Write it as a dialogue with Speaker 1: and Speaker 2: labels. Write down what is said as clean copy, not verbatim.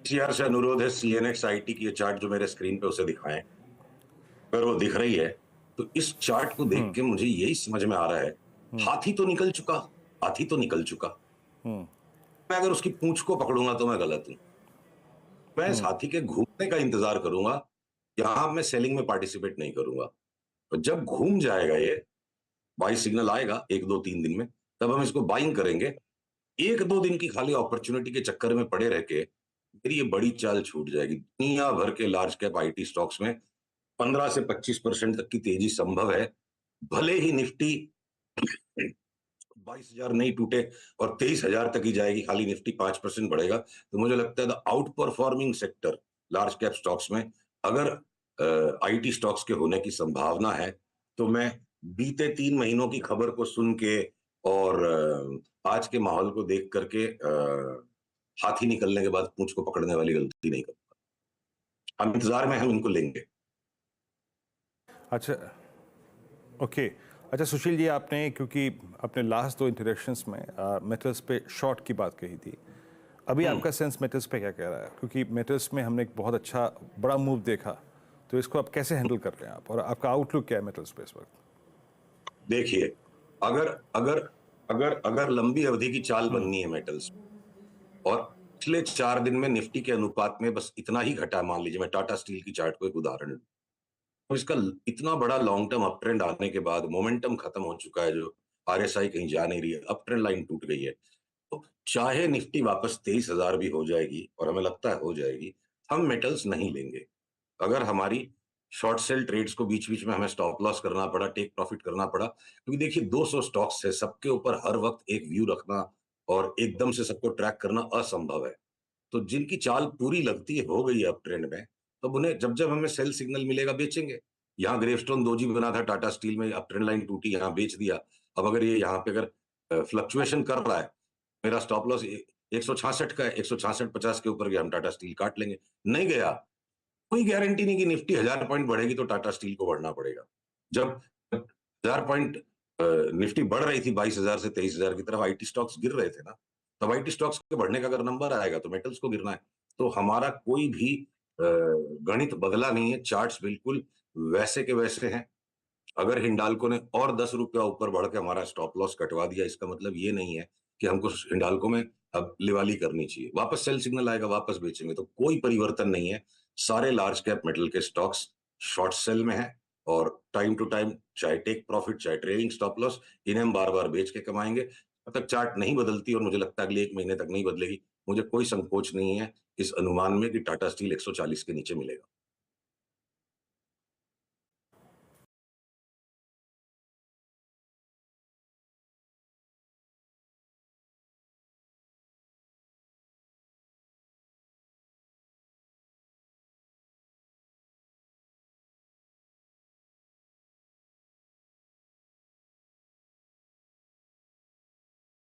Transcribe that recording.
Speaker 1: CR से अनुरोध है सीएनएक्स आईटी की ये चार्ट जो मेरे स्क्रीन पे उसे दिखाएं। अगर वो दिख रही है तो इस चार्ट को देख के मुझे यही समझ में आ रहा है, हाथी तो निकल चुका, हाथी तो निकल चुका। मैं अगर उसकी पूंछ को पकड़ूंगा तो मैं गलत हूं। मैं इस हाथी के घूमने का इंतजार करूंगा, यहां मैं सेलिंग में पार्टिसिपेट नहीं करूंगा। तो जब घूम जाएगा ये बाई सिग्नल आएगा 1 2 3 दिन में, तब हम इसको बाइंग करेंगे। 1 2 दिन की खाली अपॉर्चुनिटी के चक्कर में पड़े रह के मेरी ये बड़ी चाल छूट जाएगी। दुनिया भर के लार्ज कैप आईटी स्टॉक्स में 15 से 25% तक की तेजी संभव है। भले ही निफ्टी 22,000 नहीं टूटे और 23,000 तक ही जाएगी, खाली निफ्टी 5% बढ़ेगा। तो मुझे लगता है the out performing sector large cap stocks में अगर आईटी स्टॉक्स के होने की संभावना है, तो मैं बीते 3 महीनों की खबर को सुन के और आज के माहौल को देख करके हाथी निकलने के बाद पूंछ को पकड़ने वाली गलती नहीं करूंगा। हम इंतजार में, हम इनको लेंगे।
Speaker 2: अच्छा, ओके। अच्छा सुशील जी, आपने क्योंकि अपने लास्ट 2 इंटरेक्शंस में मेटल्स पे शॉर्ट की बात कही थी, अभी आपका सेंस मेटल्स पे क्या कह रहा है? क्योंकि मेटल्स में हमने एक बहुत अच्छा बड़ा मूव देखा, तो इसको आप कैसे हैंडल कर रहे हैं आप, और आपका आउटलुक क्या है मेटल्स पे इस वक्त?
Speaker 1: देखिए, अगर अगर अगर अगर लंबी अवधि की चाल बननी है मेटल्स और पिछले 4 दिन में निफ्टी के अनुपात में बस इतना ही घटा, मान लीजिए मैं टाटा स्टील की चार्ट को एक उदाहरण दूं, तो इसका इतना बड़ा लॉन्ग टर्म अप ट्रेंड आने के बाद मोमेंटम खत्म हो चुका है, जो आरएसआई कहीं जा नहीं रही है, अप ट्रेंड लाइन टूट गई है। तो चाहे निफ्टी वापस 23,000 भी हो जाएगी, और हमें लगता है हो जाएगी, हम मेटल्स नहीं लेंगे। अगर हमारी शॉर्ट सेल ट्रेड्स को बीच बीच में हमें स्टॉप लॉस करना पड़ा, टेक प्रॉफिट करना पड़ा, क्योंकि देखिए 200 स्टॉक्स है, सबके ऊपर हर वक्त एक व्यू रखना और एकदम से सबको ट्रैक करना असंभव है। तो जिनकी चाल पूरी लगती है हो गई है अप ट्रेंड में, तब उन्हें जब जब हमें सेल सिग्नल मिलेगा बेचेंगे। यहाँ ग्रेवस्टोन दोजी बना था टाटा स्टील में, अप ट्रेंड लाइन टूटी, यहाँ बेच दिया। अब अगर ये यहाँ पे अगर फ्लक्चुएशन कर रहा है, मेरा स्टॉप लॉस 166 का है, 166.50 के ऊपर गया, हम टाटा स्टील काट लेंगे। नहीं गया, कोई गारंटी नहीं कि निफ्टी 1,000 पॉइंट बढ़ेगी तो टाटा स्टील को बढ़ना पड़ेगा। जब 1,000 पॉइंट निफ्टी बढ़ रही थी 22,000 से 23,000 की तरफ, आईटी स्टॉक्स गिर रहे थे ना, तब आईटी स्टॉक्स के बढ़ने का अगर नंबर आएगा तो मेटल्स को गिरना है। तो हमारा कोई भी गणित बदला नहीं है, चार्ट्स बिल्कुल वैसे के वैसे हैं। अगर हिंडाल्को ने और 10 रुपया ऊपर बढ़ के हमारा स्टॉप लॉस कटवा दिया, इसका मतलब ये नहीं है कि हमको हिंडाल्को में अब लिवाली करनी चाहिए। वापस सेल सिग्नल आएगा, वापस बेचेंगे। तो कोई परिवर्तन नहीं है। सारे लार्ज कैप मेटल के स्टॉक्स शॉर्ट सेल में है, और टाइम टू टाइम चाहे टेक प्रॉफिट चाहे ट्रेडिंग स्टॉप लॉस, इन्हें हम बार बार बेच के कमाएंगे। जब तक चार्ट नहीं बदलती, और मुझे लगता है अगले 1 महीने तक नहीं बदलेगी, मुझे कोई संकोच नहीं है इस अनुमान में कि टाटा स्टील 140 के नीचे मिलेगा।